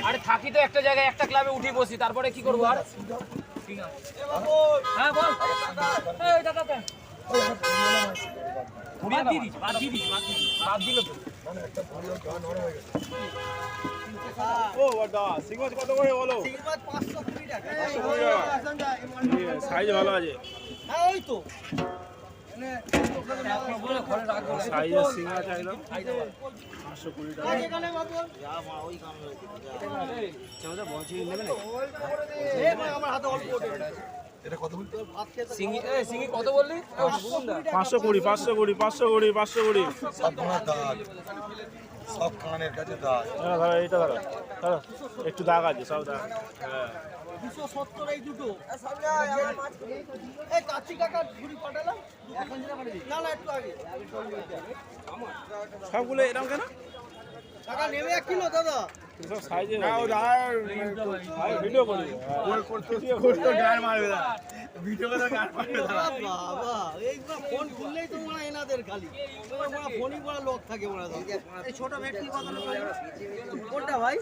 আরে থাকি তো একটা জায়গায় একটা ক্লাবে উঠে বসি, তারপরে কি করবো আর? হ্যাঁ বল। বাদ দিল তো। ও বড়দা সিং মাছ কত করে বলো? সিং মাছ 520 টাকা। সাইজ ভালো আছে। হ্যাঁ ওই তো সাইজের সিং মাছ একদম 520 টাকা। এখানে বাবু যা মা ওই কাম চাওদা বলছি নেবে না? এই ভাই আমার হাতে অল্প ওঠে এটা কত বলতে? ভাত খেতে সিঙ্গি সিঙ্গি কত বললি? 520 520 520 520 সব তোমার দাগ, সব কানের কাছে দাগ। ধরো এইটা ধরো ধরো একটু দাগ আছে সব দাগ। হ্যাঁ 270 এই দুটো এই কাচ্চি কাকা ঘুরি পাঠালাম এখন যেটা পাঠাবি না না একটু আগে সবগুলো এরকম কেন? কাকা নেবে 1 কিলো দাদা সব সাইজে ভিডিও করি করতে গান মারবে না ভিডিও করে গান মারবে না বাবা এই ফোন খুললেই তো মনে এনাদের খালি ফোনই বড় লোক থাকে মনে এই ছোট ভেটকি কত কোনটা ভাই